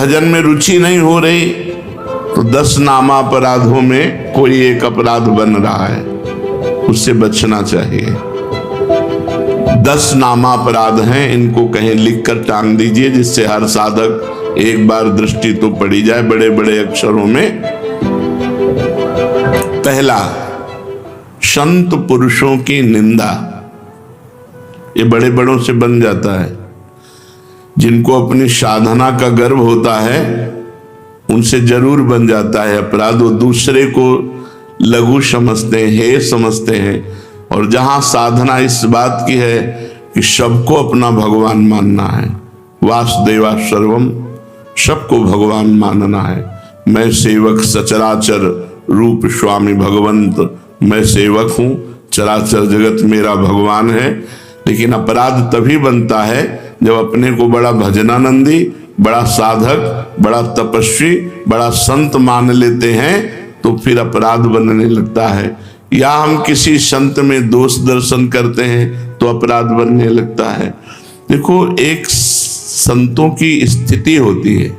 भजन में रुचि नहीं हो रही तो 10 नामापराधों में कोई एक अपराध बन रहा है, उससे बचना चाहिए। 10 नामापराध हैं, इनको कहीं लिखकर टांग दीजिए जिससे हर साधक एक बार दृष्टि तो पड़ी जाए बड़े बड़े अक्षरों में। पहला, संत पुरुषों की निंदा। ये बड़े बड़ों से बन जाता है। जिनको अपनी साधना का गर्व होता है उनसे जरूर बन जाता है अपराध। वो दूसरे को लघु समझते हैं, हे समझते हैं। और जहां साधना इस बात की है कि सबको अपना भगवान मानना है, वासुदेवा सर्वम, सबको भगवान मानना है। मैं सेवक सचराचर रूप स्वामी भगवंत, मैं सेवक हूं, चराचर जगत मेरा भगवान है। लेकिन अपराध तभी बनता है जब अपने को बड़ा भजनानंदी, बड़ा साधक, बड़ा तपस्वी, बड़ा संत मान लेते हैं तो फिर अपराध बनने लगता है। या हम किसी संत में दोष दर्शन करते हैं तो अपराध बनने लगता है। देखो, एक संतों की स्थिति होती है।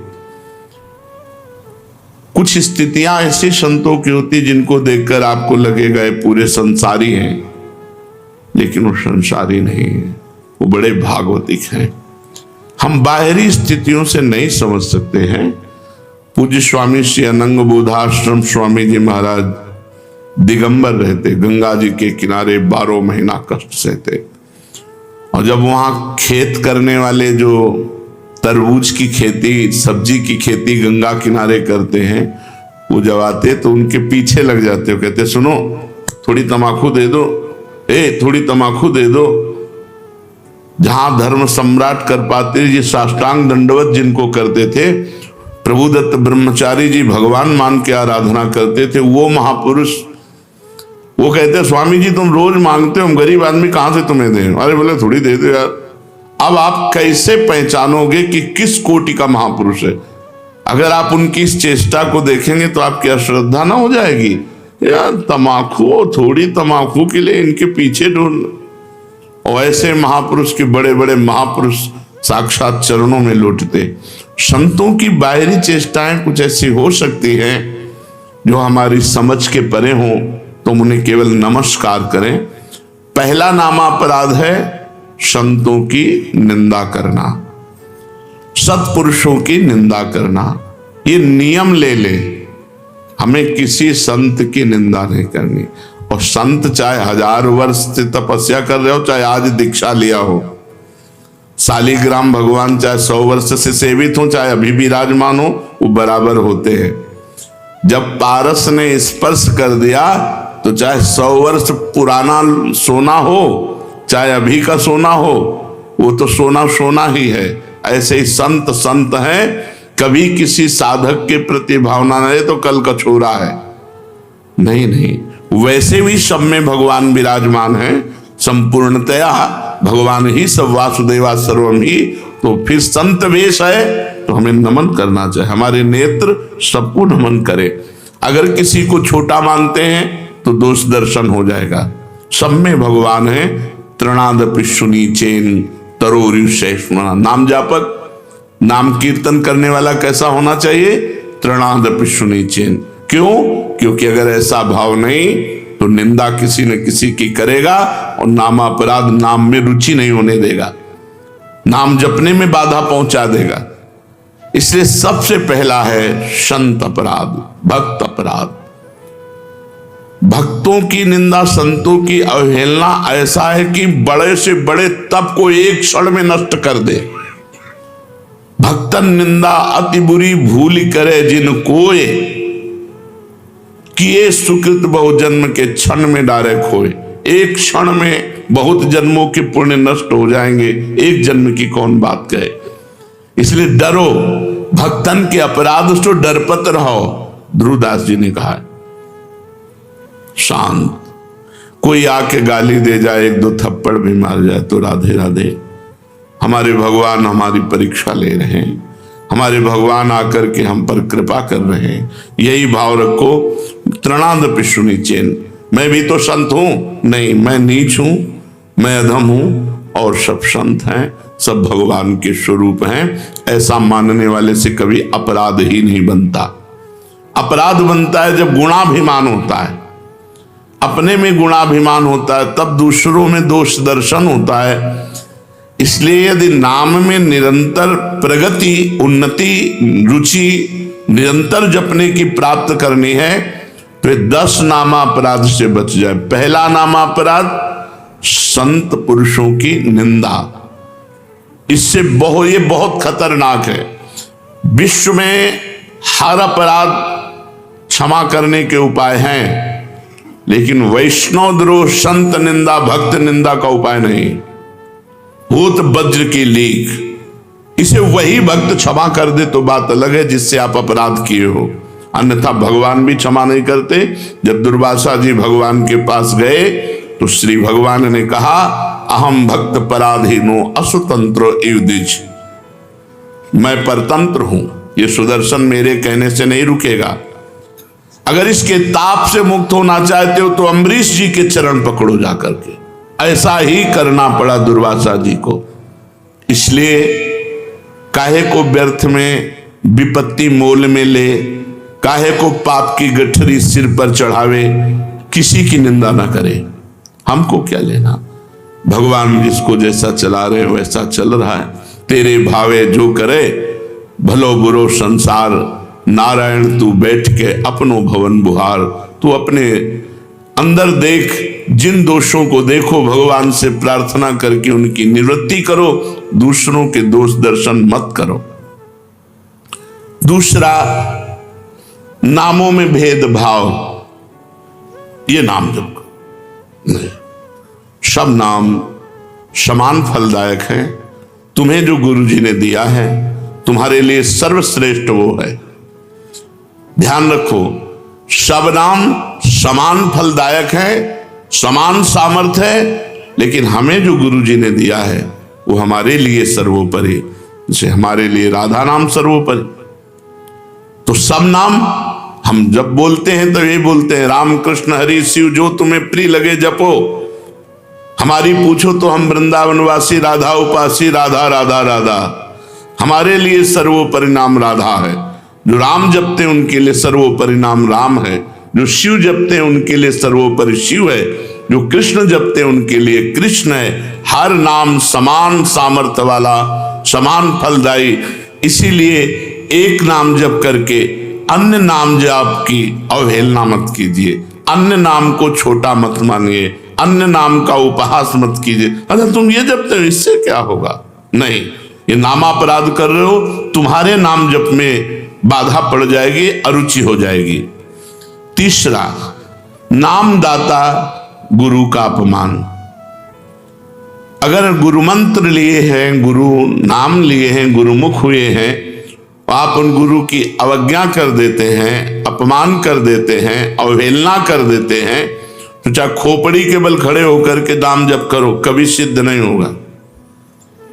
कुछ स्थितियां ऐसी संतों की होती जिनको देखकर आपको लगेगा ये पूरे संसारी हैं, लेकिन वो संसारी नहीं है, वो बड़े भागवतिक हैं। हम बाहरी स्थितियों से नहीं समझ सकते हैं। पूज्य स्वामी श्री अनंग बोधाश्रम स्वामी जी महाराज दिगंबर रहते, गंगा जी के किनारे 12 महीना कष्ट सहते। और जब वहां खेत करने वाले जो तरबूज की खेती, सब्जी की खेती गंगा किनारे करते हैं, वो जब आते तो उनके पीछे लग जाते हो, कहते सुनो थोड़ी तमाकू दे दो, थोड़ी तमाकू दे दो। जहां धर्म सम्राट कर पाते जी साष्टांग दंडवत जिनको करते थे, प्रभुदत्त ब्रह्मचारी जी भगवान मान के आराधना करते थे, वो महापुरुष वो कहते स्वामी जी तुम रोज मांगते हो, हम गरीब आदमी कहां से तुम्हें दें। अरे बोले थोड़ी दे दो यार। अब आप कैसे पहचानोगे कि किस कोटि का महापुरुष है? अगर आप उनकी इस चेष्टा को देखेंगे तो आपकी अश्रद्धा ना हो जाएगी। यार तमाकू, थोड़ी तमाकू के लिए इनके पीछे ढूंढ। और ऐसे महापुरुष के बड़े बड़े महापुरुष साक्षात चरणों में लौटते। संतों की बाहरी चेष्टाएं कुछ ऐसी हो सकती हैं जो हमारी समझ के परे हो, तो उन्हें केवल नमस्कार करें। पहला नामापराध है संतों की निंदा करना, सत्पुरुषों की निंदा करना। ये नियम ले ले, हमें किसी संत की निंदा नहीं करनी। और संत चाहे 1000 वर्ष से तपस्या कर रहे हो, चाहे आज दीक्षा लिया हो, शालिग्राम भगवान चाहे 100 वर्ष से सेवित हो, चाहे अभी विराजमान हो, वो बराबर होते हैं। जब पारस ने स्पर्श कर दिया तो चाहे 100 वर्ष पुराना सोना हो, चाहे अभी का सोना हो, वो तो सोना सोना ही है। ऐसे ही संत संत हैं, कभी किसी साधक के प्रति भावना नहीं तो कल का छोरा है। नहीं नहीं, वैसे भी सब में भगवान विराजमान है, संपूर्णतया भगवान ही सब, वासुदेवा सर्वम ही। तो फिर संत वेश है तो हमें नमन करना चाहिए, हमारे नेत्र सबको नमन करे। अगर किसी को छोटा मानते हैं तो दोष दर्शन हो जाएगा। सब में भगवान है। तृणादपि सुनीचेन तरोरिषैष्मणा। नाम जापक, नाम कीर्तन करने वाला कैसा होना चाहिए? तृणादपि सुनीचेन। क्यों? क्योंकि अगर ऐसा भाव नहीं तो निंदा किसी न किसी की करेगा और नामापराध, नाम में रुचि नहीं होने देगा, नाम जपने में बाधा पहुंचा देगा। इसलिए सबसे पहला है संत अपराध, भक्त अपराध। भक्तों की निंदा, संतों की अवहेलना ऐसा है कि बड़े से बड़े तप को एक क्षण में नष्ट कर दे। भक्तन निंदा अति बुरी भूल करे जिन कोय, किए सुकृत बहु जन्म के क्षण में डारे खोए। एक क्षण में बहुत जन्मों के पुण्य नष्ट हो जाएंगे, एक जन्म की कौन बात कहे। इसलिए डरो, भक्तन के अपराध से डरपत रहो। ध्रुवदास जी ने कहा शांत, कोई आके गाली दे जाए, 1-2 थप्पड़ भी मार जाए तो राधे राधे। हमारे भगवान हमारी परीक्षा ले रहे हैं, हमारे भगवान आकर के हम पर कृपा कर रहे हैं, यही भाव रखो। तृणादपि सुनीचेन। मैं भी तो संत हूं? नहीं, मैं नीच हूं, मैं अधम हूं, और सब संत हैं, सब भगवान के स्वरूप हैं। ऐसा मानने वाले से कभी अपराध ही नहीं बनता। अपराध बनता है जब गुणाभिमान होता है, अपने में गुणाभिमान होता है, तब दूसरों में दोष दर्शन होता है। इसलिए यदि नाम में निरंतर प्रगति, उन्नति, रुचि निरंतर जपने की प्राप्त करनी है तो 10 नामापराध से बच जाए। पहला नामापराध संत पुरुषों की निंदा, इससे ये बहुत खतरनाक है। विश्व में हर अपराध क्षमा करने के उपाय हैं, लेकिन वैष्णव द्रोह, संत निंदा, भक्त निंदा का उपाय नहीं। भूत वज्र की लीक, इसे वही भक्त क्षमा कर दे तो बात अलग है जिससे आप अपराध किए हो, अन्यथा भगवान भी क्षमा नहीं करते। जब दुर्वासा जी भगवान के पास गए तो श्री भगवान ने कहा, अहम भक्त पराधीनो असुतंत्रो युधिष्ठ, मैं परतंत्र हूं, ये सुदर्शन मेरे कहने से नहीं रुकेगा। अगर इसके ताप से मुक्त होना चाहते हो तो अम्बरीश जी के चरण पकड़ो जाकर के। ऐसा ही करना पड़ा दुर्वासा जी को। इसलिए काहे को व्यर्थ में विपत्ति मोल में ले, काहे को पाप की गठरी सिर पर चढ़ावे, किसी की निंदा ना करे, हमको क्या लेना। भगवान जिसको जैसा चला रहे वैसा चल रहा है। तेरे भावे जो करे, भलो बुरो संसार, नारायण तू बैठ के अपनो भवन बुहार। तू अपने अंदर देख, जिन दोषों को देखो, भगवान से प्रार्थना करके उनकी निवृत्ति करो, दूसरों के दोष दर्शन मत करो। दूसरा, नामों में भेदभाव, ये नाम जप नहीं, सब नाम समान फलदायक है। तुम्हें जो गुरु जी ने दिया है तुम्हारे लिए सर्वश्रेष्ठ वो है। ध्यान रखो, सब नाम समान फलदायक है, समान सामर्थ्य है, लेकिन हमें जो गुरु जी ने दिया है वो हमारे लिए सर्वोपरि। जैसे हमारे लिए राधा नाम सर्वोपरि, तो सब नाम हम जब बोलते हैं तो ये बोलते हैं, राम कृष्ण हरि शिव जो तुम्हें प्रिय लगे जपो। हमारी पूछो तो हम वृंदावनवासी, राधा उपासी, राधा राधा राधा। हमारे लिए सर्वोपरि नाम राधा है। जो राम जपते हैं उनके लिए सर्वोपरि नाम राम है। जो शिव जपते हैं उनके लिए सर्वोपरि शिव है। जो कृष्ण जपते हैं उनके लिए कृष्ण है। हर नाम समान सामर्थ्य वाला, समान फलदायी। इसीलिए एक नाम जप करके अन्य नाम जाप की अवहेलना मत कीजिए, अन्य नाम को छोटा मत मानिए, अन्य नाम का उपहास मत कीजिए। अरे तुम ये जपते हो, इससे क्या होगा? नहीं, ये नामापराध कर रहे हो, तुम्हारे नाम जप में बाधा पड़ जाएगी, अरुचि हो जाएगी। तीसरा, नामदाता गुरु का अपमान। अगर गुरु मंत्र लिए हैं, गुरु नाम लिए हैं, गुरुमुख हुए हैं, आप उन गुरु की अवज्ञा कर देते हैं, अपमान कर देते हैं, अवहेलना कर देते हैं, तो चाहे खोपड़ी के बल खड़े होकर के नाम जप करो, कभी सिद्ध नहीं होगा,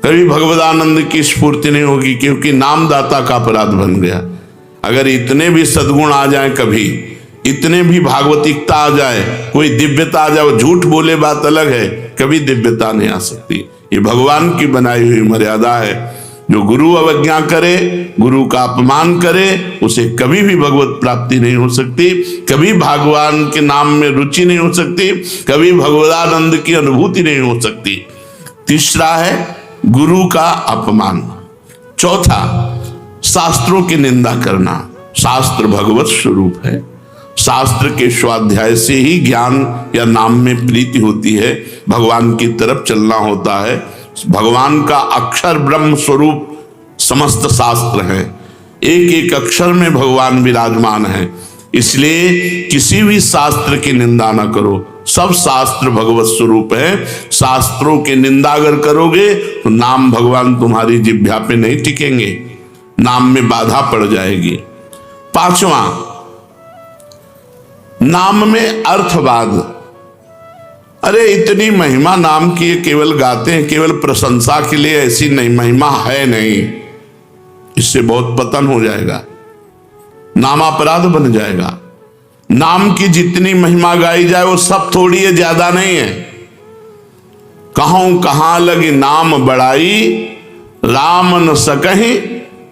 कभी भगवदानंद की स्फूर्ति नहीं होगी, क्योंकि नामदाता का अपराध बन गया। अगर इतने भी सद्गुण आ जाए, कभी इतने भी भागवतिकता आ जाए, कोई दिव्यता आ जाए, झूठ बोले बात अलग है, कभी दिव्यता नहीं आ सकती। ये भगवान की बनाई हुई मर्यादा है। जो गुरु अवज्ञा करे, गुरु का अपमान करे, उसे कभी भी भगवत प्राप्ति नहीं हो सकती, कभी भगवान के नाम में रुचि नहीं हो सकती, कभी भगवदानंद की अनुभूति नहीं हो सकती। तीसरा है गुरु का अपमान। चौथा, शास्त्रों की निंदा करना। शास्त्र भगवत स्वरूप है। शास्त्र के स्वाध्याय से ही ज्ञान या नाम में प्रीति होती है, भगवान की तरफ चलना होता है। भगवान का अक्षर ब्रह्म स्वरूप समस्त शास्त्र है, एक एक अक्षर में भगवान विराजमान है। इसलिए किसी भी शास्त्र की निंदा ना करो, सब शास्त्र भगवत स्वरूप है। शास्त्रों की निंदा अगर करोगे तो नाम भगवान तुम्हारी जिह्वा पे नहीं टिकेंगे, नाम में बाधा पड़ जाएगी। पांचवा, नाम में अर्थवाद। अरे इतनी महिमा नाम की है, केवल गाते हैं, केवल प्रशंसा के लिए, ऐसी नहीं, महिमा है नहीं। इससे बहुत पतन हो जाएगा, नामापराध बन जाएगा। नाम की जितनी महिमा गाई जाए वो सब थोड़ी है, ज्यादा नहीं है। कहूं कहां लगी नाम बड़ाई, राम न सकहि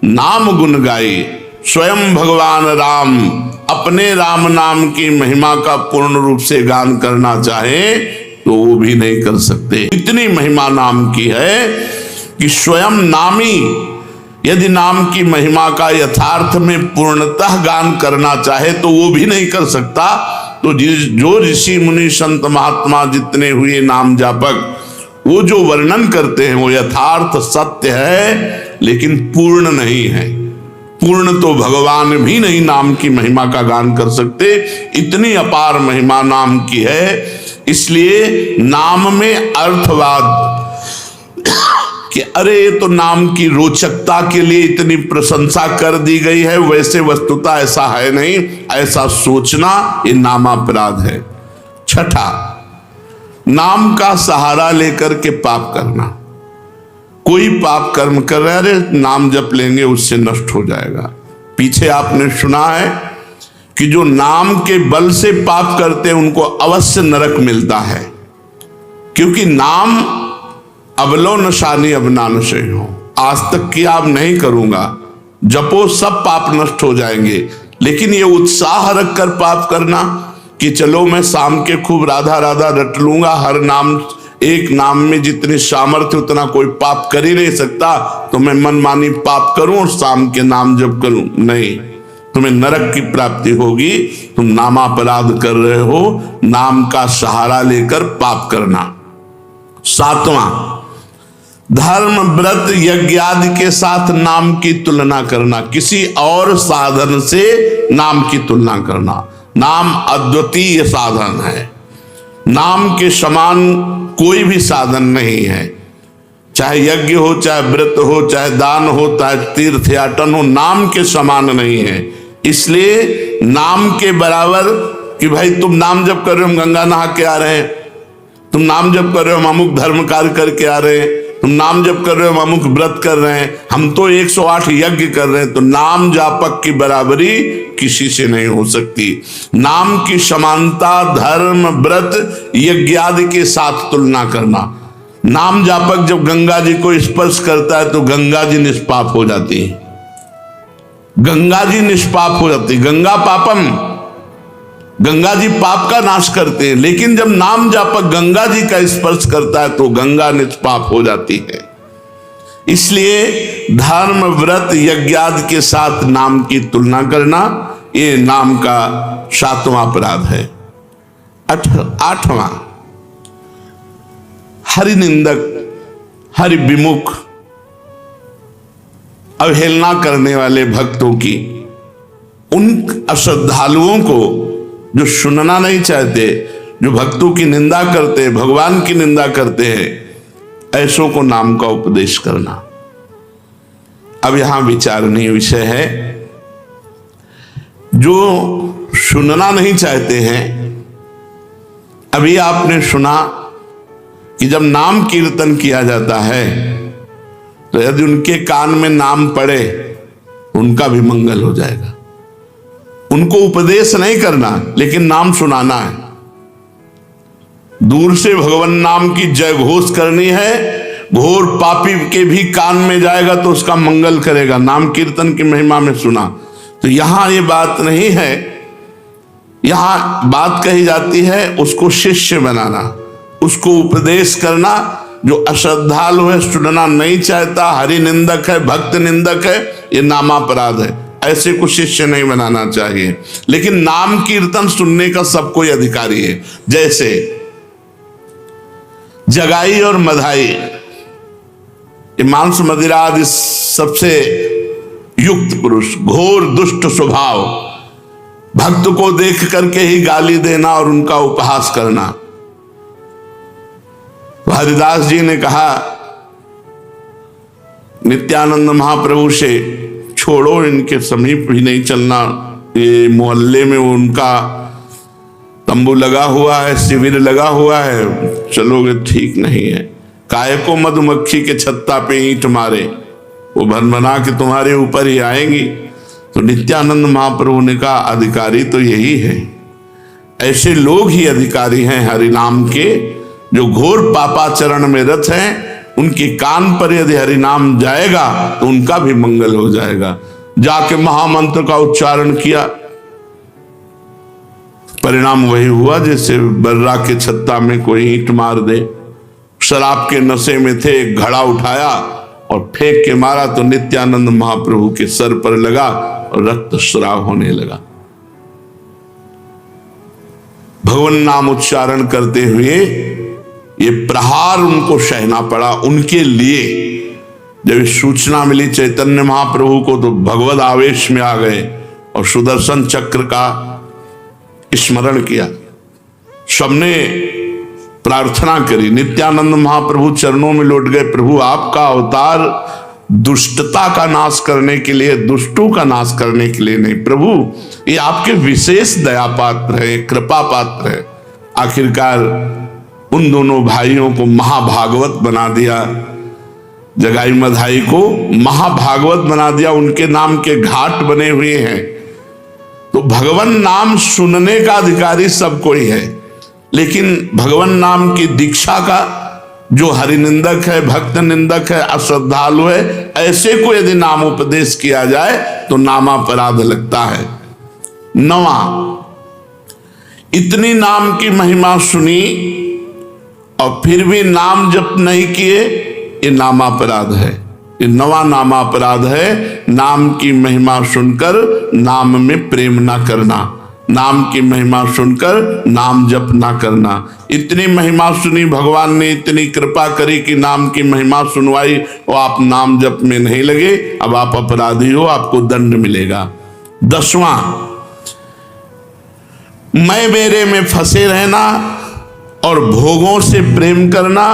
नाम गुण गाई। स्वयं भगवान राम अपने राम नाम की महिमा का पूर्ण रूप से गान करना चाहे तो वो भी नहीं कर सकते। इतनी महिमा नाम की है कि स्वयं नामी यदि नाम की महिमा का यथार्थ में पूर्णतः गान करना चाहे तो वो भी नहीं कर सकता। तो जो ऋषि मुनि संत महात्मा जितने हुए नाम जापक, वो जो वर्णन करते हैं वो यथार्थ सत्य है, लेकिन पूर्ण नहीं है। पूर्ण तो भगवान भी नहीं नाम की महिमा का गान कर सकते, इतनी अपार महिमा नाम की है। इसलिए नाम में अर्थवाद कि अरे ये तो नाम की रोचकता के लिए इतनी प्रशंसा कर दी गई है, वैसे वस्तुतः ऐसा है नहीं, ऐसा सोचना ये नामापराध है। छठा, नाम का सहारा लेकर के पाप करना। कोई पाप कर्म कर रहे, अरे नाम जप लेंगे उससे नष्ट हो जाएगा। पीछे आपने सुना है कि जो नाम के बल से पाप करते हैं उनको अवश्य नरक मिलता है, क्योंकि नाम अबलो नशानी अब नान से हो, आज तक किया अब नहीं करूंगा, जपो सब पाप नष्ट हो जाएंगे। लेकिन ये उत्साह रख कर पाप करना कि चलो मैं शाम के खूब राधा राधा रट लूंगा, हर नाम एक नाम में जितनी सामर्थ्य उतना कोई पाप कर ही नहीं सकता, तो मैं मनमानी पाप करूं और शाम के नाम जप करूं, नहीं, तुम्हें नरक की प्राप्ति होगी। तुम नामापराध कर रहे हो, नाम का सहारा लेकर पाप करना। सातवां, धर्म व्रत यज्ञ आदि के साथ नाम की तुलना करना, किसी और साधन से नाम की तुलना करना। नाम अद्वितीय साधन है, नाम के समान कोई भी साधन नहीं है। चाहे यज्ञ हो, चाहे व्रत हो, चाहे दान हो, चाहे तीर्थयाटन हो, नाम के समान नहीं है। इसलिए नाम के बराबर कि भाई तुम नाम जप कर रहे हो, हम गंगा नहा के आ रहे हैं, तुम नाम जप कर रहे हो, हम अमुक धर्म कार्य करके आ रहे हैं, तुम नाम जप कर रहे हो, हम अमुक व्रत कर रहे हैं, हम तो 108 यज्ञ कर रहे हैं, तो नाम जापक की बराबरी किसी से नहीं हो सकती। नाम की समानता धर्म व्रत यज्ञ आदि के साथ तुलना करना। नाम जापक जब गंगा जी को स्पर्श करता है तो गंगा जी निष्पाप हो जाती है, गंगा जी निष्पाप हो जाती। गंगा पापम, गंगा जी पाप का नाश करते हैं, लेकिन जब नाम जापक गंगा जी का स्पर्श करता है तो गंगा निष्पाप हो जाती है। इसलिए धर्म व्रत यज्ञादि के साथ नाम की तुलना करना ये नाम का 7वां अपराध है। 8वां, हरि निंदक, हरि विमुख, अवहेलना करने वाले भक्तों की, उन अश्रद्धालुओं को जो सुनना नहीं चाहते, जो भक्तों की निंदा करते, भगवान की निंदा करते हैं, ऐसों को नाम का उपदेश करना। अब यहां विचारणीय विषय है, जो सुनना नहीं चाहते हैं, अभी आपने सुना कि जब नाम कीर्तन किया जाता है तो यदि उनके कान में नाम पड़े उनका भी मंगल हो जाएगा। उनको उपदेश नहीं करना, लेकिन नाम सुनाना है। दूर से भगवान नाम की जय घोष करनी है, घोर पापी के भी कान में जाएगा तो उसका मंगल करेगा। नाम कीर्तन की महिमा में सुना। तो यहां ये बात नहीं है, यहां बात कही जाती है उसको शिष्य बनाना, उसको उपदेश करना। जो अश्रद्धालु है, सुनना नहीं चाहता, हरि निंदक है, भक्त निंदक है, ये नामापराध है। ऐसे को शिष्य नहीं बनाना चाहिए। लेकिन नाम कीर्तन सुनने का सब कोई अधिकारी है। जैसे जगाई और मधाई, मांस मदिरा आदि सबसे युक्त पुरुष, घोर दुष्ट स्वभाव, भक्त को देख करके ही गाली देना और उनका उपहास करना। तो हरिदास जी ने कहा नित्यानंद महाप्रभु से, छोड़ो, इनके समीप भी नहीं चलना, ये मोहल्ले में उनका तंबू लगा हुआ है, शिविर लगा हुआ है, चलोगे ठीक नहीं है। काहे को मधुमक्खी के छत्ता पे ईंट मारे, वो भनभना के तुम्हारे ऊपर ही आएंगी। तो नित्यानंद महाप्रभु ने कहा अधिकारी तो यही है, ऐसे लोग ही अधिकारी हैं हरिनाम के, जो घोर पापाचरण में रत हैं। उनके कान पर यदि हरि नाम जाएगा तो उनका भी मंगल हो जाएगा। जाके महामंत्र का उच्चारण किया, परिणाम वही हुआ जैसे बर्रा के छत्ता में कोई ईंट मार दे। शराब के नशे में थे, एक घड़ा उठाया और फेंक के मारा तो नित्यानंद महाप्रभु के सर पर लगा और रक्तस्राव होने लगा। भगवान नाम उच्चारण करते हुए ये प्रहार उनको सहना पड़ा। उनके लिए जब सूचना मिली चैतन्य महाप्रभु को तो भगवद आवेश में आ गए और सुदर्शन चक्र का स्मरण किया। सबने प्रार्थना करी, नित्यानंद महाप्रभु चरणों में लौट गए, प्रभु आपका अवतार दुष्टता का नाश करने के लिए, दुष्टों का नाश करने के लिए नहीं, प्रभु ये आपके विशेष दया पात्र है, कृपा पात्र है। आखिरकार उन दोनों भाइयों को महाभागवत बना दिया, जगाई मधाई को महाभागवत बना दिया। उनके नाम के घाट बने हुए हैं। तो भगवान नाम सुनने का अधिकारी सब कोई है, लेकिन भगवान नाम की दीक्षा का जो हरिनिंदक है, भक्त निंदक है, अश्रद्धालु है, ऐसे को यदि नाम उपदेश किया जाए तो नामापराध लगता है। 9वां, इतनी नाम की महिमा सुनी और फिर भी नाम जप नहीं किए, ये नामापराध है। ये 9वां नामापराध है, नाम की महिमा सुनकर नाम में प्रेम ना करना, नाम की महिमा सुनकर नाम जप ना करना। इतनी महिमा सुनी, भगवान ने इतनी कृपा करी कि नाम की महिमा सुनवाई और आप नाम जप में नहीं लगे, अब आप अपराधी हो, आपको दंड मिलेगा। 10वां, मैं मेरे में फंसे रहना और भोगों से प्रेम करना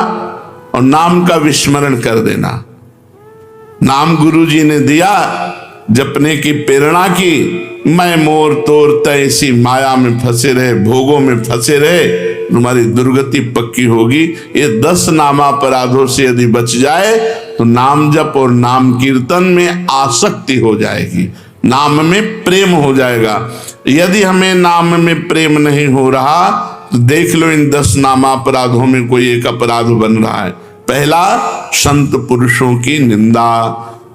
और नाम का विस्मरण कर देना। नाम गुरु जी ने दिया, जपने की प्रेरणा की, मैं मोर तोर तैसी माया में फंसे रहे, भोगों में फंसे रहे, तुम्हारी दुर्गति पक्की होगी। ये 10 नामापराधों से यदि बच जाए तो नाम जप और नाम कीर्तन में आसक्ति हो जाएगी, नाम में प्रेम हो जाएगा। यदि हमें नाम में प्रेम नहीं हो रहा तो देख लो इन 10 नामापराधों में कोई एक अपराध बन रहा है। पहला, संत पुरुषों की निंदा।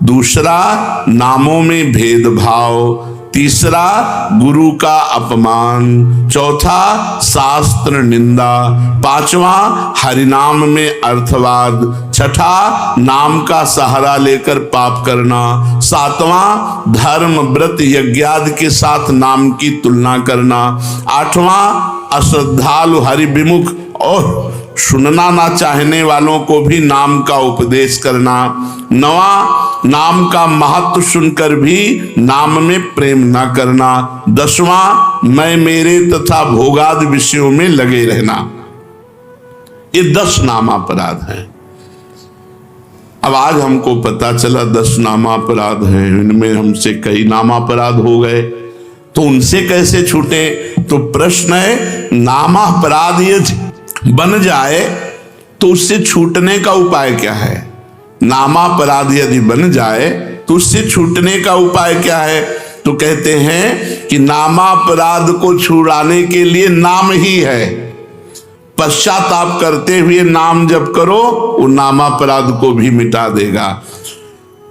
दूसरा, नामों में भेदभाव। तीसरा, गुरु का अपमान। चौथा, शास्त्र निंदा। 5वां, हरिनाम में अर्थवाद। छठा, नाम का सहारा लेकर पाप करना। 7वां, धर्म व्रत यज्ञादि के साथ नाम की तुलना करना। 8वां, अश्रद्धालु हरि विमुख और सुनना ना चाहने वालों को भी नाम का उपदेश करना। 9वां, नाम का महत्व सुनकर भी नाम में प्रेम ना करना। 10वां, मैं मेरे तथा भोगादि विषयों में लगे रहना। ये 10 नामापराध हैं। अब आज हमको पता चला 10 नामापराध हैं, इनमें हमसे कई नामापराध हो गए, तो उनसे कैसे छूटे? तो प्रश्न है, नामापराध ये बन जाए तो उससे छूटने का उपाय क्या है? नामापराध यदि बन जाए तो उससे छूटने का उपाय क्या है? तो कहते हैं कि नामापराध को छुड़ाने के लिए नाम ही है। पश्चाताप करते हुए नाम जप करो, वो नामापराध को भी मिटा देगा।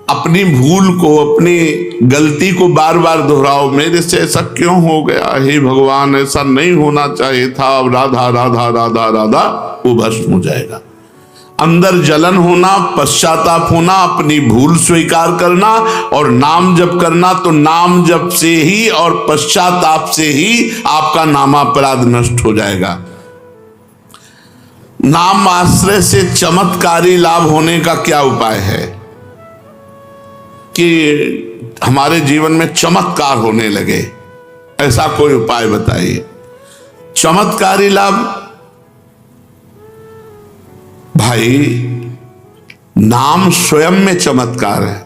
अपनी भूल को, अपनी गलती को बार बार दोहराओ, मेरे से ऐसा क्यों हो गया, हे भगवान ऐसा नहीं होना चाहिए था, राधा राधा राधा राधा, वो भस्म हो जाएगा। अंदर जलन होना, पश्चाताप होना, अपनी भूल स्वीकार करना और नाम जप करना, तो नाम जप से ही और पश्चाताप से ही आपका नामापराध नष्ट हो जाएगा। नाम आश्रय से चमत्कारी लाभ होने का क्या उपाय है कि हमारे जीवन में चमत्कार होने लगे? ऐसा कोई उपाय बताइए। चमत्कारी लाभ, भाई नाम स्वयं में चमत्कार है।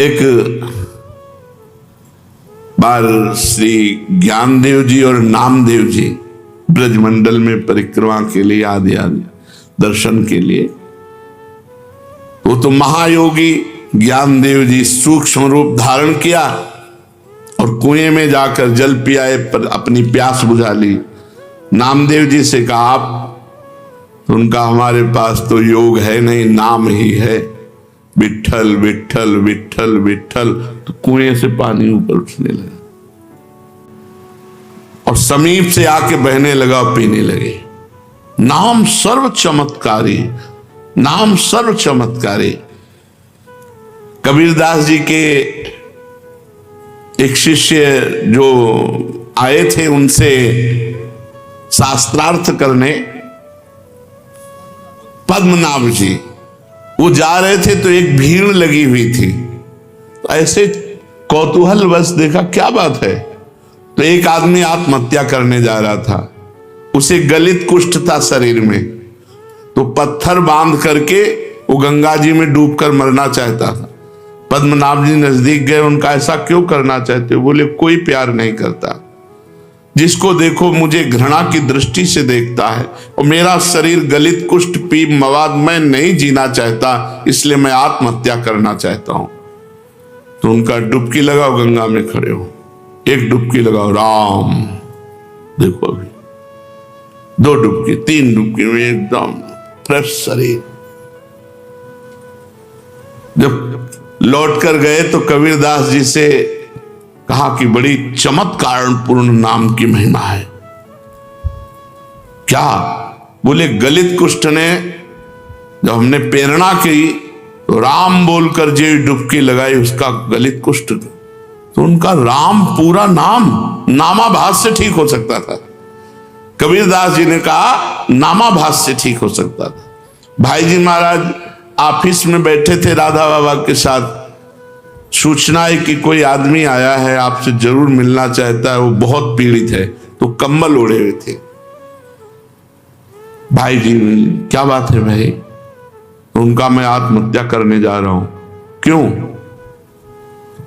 एक बार श्री ज्ञानदेव जी और नामदेव जी ब्रजमंडल में परिक्रमा के लिए आदि दर्शन के लिए, वो तो महायोगी ज्ञानदेव जी सूक्ष्म रूप धारण किया और कुएं में जाकर जल पियाए, पर अपनी प्यास बुझा ली। नामदेव जी से कहा, आप तो उनका हमारे पास तो योग है नहीं, नाम ही है, विट्ठल विट्ठल विट्ठल विट्ठल। तो कुएं से पानी ऊपर उठने लगा और समीप से आके बहने लगा और पीने लगे। नाम सर्व चमत्कारी, नाम सर्व चमत्कारी। कबीरदास जी के एक शिष्य जो आए थे उनसे शास्त्रार्थ करने, पद्मनाभ जी, वो जा रहे थे तो एक भीड़ लगी हुई थी। तो ऐसे कौतूहल बस देखा क्या बात है, तो एक आदमी आत्महत्या करने जा रहा था। उसे गलित कुष्ठ था शरीर में, तो पत्थर बांध करके वो गंगा जी में डूबकर मरना चाहता था। पद्मनाभ जी नजदीक गए, उनका ऐसा क्यों करना चाहते हो? बोले कोई प्यार नहीं करता, जिसको देखो मुझे घृणा की दृष्टि से देखता है और मेरा शरीर गलित कुष्ठ पी मवाद, मैं नहीं जीना चाहता, इसलिए मैं आत्महत्या करना चाहता हूं। तो उनका डुबकी लगाओ, गंगा में खड़े हो, एक डुबकी लगाओ, राम, देखो अभी 2 डुबकी 3 डुबकी में एकदम फ्रेश शरीर। जब लौट कर गए तो कबीरदास जी से कहा कि बड़ी चमत्कार पूर्ण नाम की महिमा है। क्या? बोले गलित कुष्ठ ने जब हमने प्रेरणा की तो राम बोलकर जो डुबकी लगाई उसका गलित कुष्ठ, तो उनका राम पूरा नाम नामाभास से ठीक हो सकता था। कबीरदास जी ने कहा नामाभास से ठीक हो सकता था। भाई जी महाराज ऑफिस में बैठे थे राधा बाबा के साथ, सूचना है कि कोई आदमी आया है, आपसे जरूर मिलना चाहता है, वो बहुत पीड़ित है। तो कंबल ओढ़े हुए थे। भाई जी, क्या बात है भाई? तो उनका मैं आत्महत्या करने जा रहा हूं। क्यों?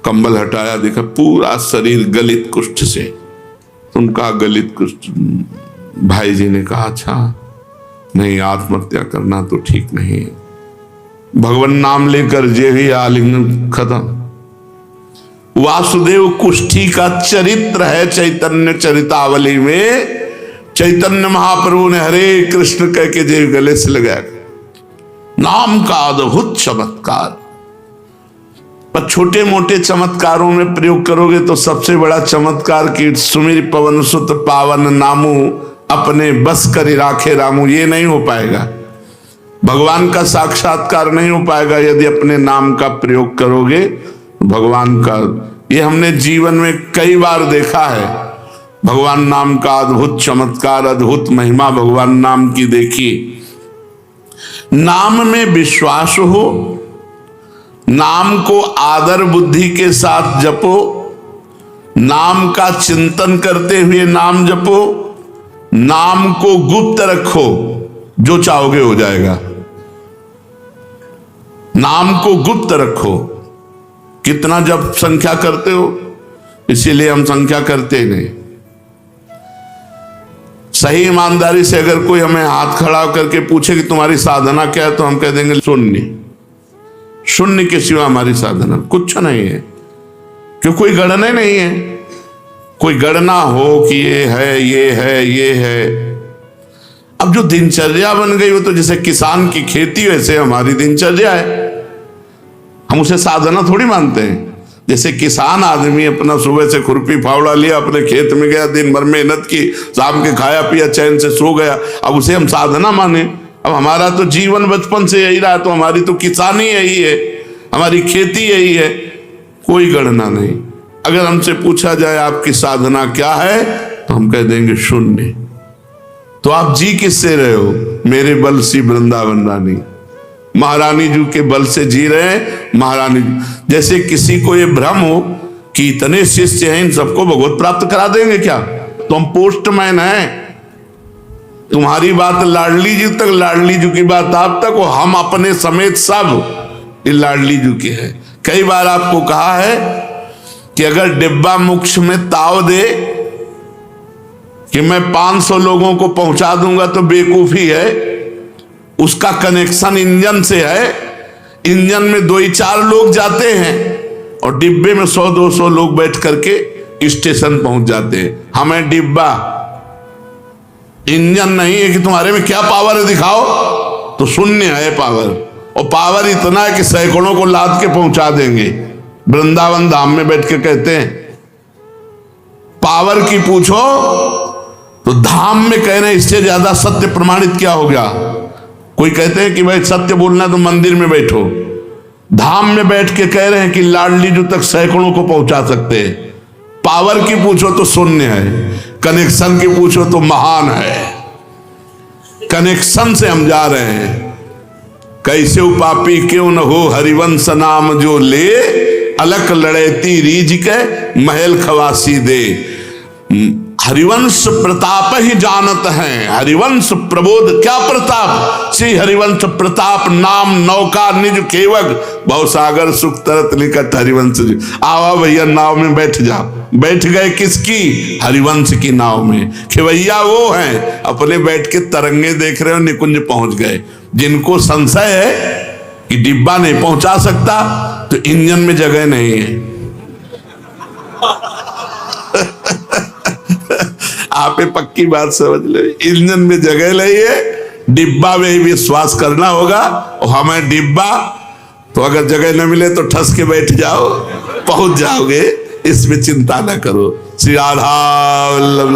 कंबल हटाया, देखा पूरा शरीर गलित कुष्ठ से। तो उनका गलित कुष्ठ। भाई जी ने कहा अच्छा नहीं, आत्महत्या करना तो ठीक नहीं है। भगवान नाम लेकर जे ही आलिंगन खत्म। वासुदेव कुष्ठी का चरित्र है चैतन्य चरितावली में। चैतन्य महाप्रभु ने हरे कृष्ण कह के जे गले से लगाया। नाम का अद्भुत चमत्कार। पर छोटे मोटे चमत्कारों में प्रयोग करोगे तो सबसे बड़ा चमत्कार की सुमिर पवन सुत पावन नामू अपने बस कर राखे रामू, ये नहीं हो पाएगा। भगवान का साक्षात्कार नहीं हो पाएगा यदि अपने नाम का प्रयोग करोगे। भगवान का ये हमने जीवन में कई बार देखा है। भगवान नाम का अद्भुत चमत्कार, अद्भुत महिमा भगवान नाम की देखी। नाम में विश्वास हो, नाम को आदर बुद्धि के साथ जपो, नाम का चिंतन करते हुए नाम जपो, नाम को गुप्त रखो, जो चाहोगे हो जाएगा। नाम को गुप्त रखो। कितना जब संख्या करते हो, इसीलिए हम संख्या करते नहीं। सही ईमानदारी से अगर कोई हमें हाथ खड़ा करके पूछे कि तुम्हारी साधना क्या है, तो हम कह देंगे शून्य। शून्य के सिवा हमारी साधना कुछ नहीं है, क्यों कोई गणना नहीं है। कोई गणना हो कि ये है ये है ये है। अब जो दिनचर्या बन गई वो तो जैसे किसान की खेती वैसे हमारी दिनचर्या है। हम उसे साधना थोड़ी मानते हैं। जैसे किसान आदमी अपना सुबह से खुरपी फावड़ा लिया, अपने खेत में गया, दिन भर मेहनत की, शाम के खाया पिया, चैन से सो गया, अब उसे हम साधना माने। अब हमारा तो जीवन बचपन से यही रहा, तो हमारी तो किसानी यही है, हमारी खेती यही है, कोई गणना नहीं। अगर हमसे पूछा जाए आपकी साधना क्या है, तो हम कह देंगे शून्य। तो आप जी किससे रहे हो? मेरे बल सी वृंदावन रानी, महारानी जी के बल से जी रहे हैं। महारानी जैसे किसी को ये भ्रम हो कि इतने शिष्य हैं, इन सबको भगवत प्राप्त करा देंगे क्या? तो हम पोस्टमैन हैं। तुम्हारी बात लाडली जी तक, लाडली जी की बात आप तक, और हम अपने समेत सब ये लाडली जी के हैं। कई बार आपको कहा है कि अगर डिब्बा मोक्ष में ताव दे कि मैं 500 लोगों को पहुंचा दूंगा तो बेवकूफी है। उसका कनेक्शन इंजन से है। इंजन में 2-4 लोग जाते हैं और डिब्बे में 100-200 लोग बैठ करके स्टेशन पहुंच जाते हैं। हमें डिब्बा इंजन नहीं है कि तुम्हारे में क्या पावर है दिखाओ, तो शून्य है पावर। और पावर इतना है कि सैकड़ों को लाद के पहुंचा देंगे। वृंदावन धाम में बैठ के कहते हैं पावर की पूछो तो धाम में कह रहे हैं इससे ज्यादा सत्य प्रमाणित क्या हो गया। कोई कहते हैं कि भाई सत्य बोलना तो मंदिर में बैठो, धाम में बैठ के कह रहे हैं कि लाडली जो तक सैकड़ों को पहुंचा सकते हैं। पावर की पूछो तो शून्य है, कनेक्शन की पूछो तो महान है। कनेक्शन से हम जा रहे हैं। कैसे पापी क्यों न हो हरिवंश नाम जो ले, अलक लड़ेती रीझ के महल खवासी दे। हरिवंश प्रताप ही जानत हैं, हरिवंश प्रबोध क्या प्रताप, श्री हरिवंश प्रताप नाम नौका निज केवग, भवसागर सुख तरत निकट हरिवंश। आवा भैया नाव में बैठ जा। बैठ गए किसकी? हरिवंश की नाव में। खेवैया वो हैं अपने बैठ के तरंगे देख रहे हो, निकुंज पहुंच गए। जिनको संशय है कि डिब्बा नहीं पहुंचा सकता तो इंजन में जगह नहीं है। आप पक्की बात समझ ले, इंजन में जगह नहीं है, डिब्बा में ही विश्वास करना होगा। और हमें डिब्बा तो अगर जगह न मिले तो ठस के बैठ जाओ, पहुंच जाओगे, इसमें चिंता न करो। श्री राधा वल्लभ।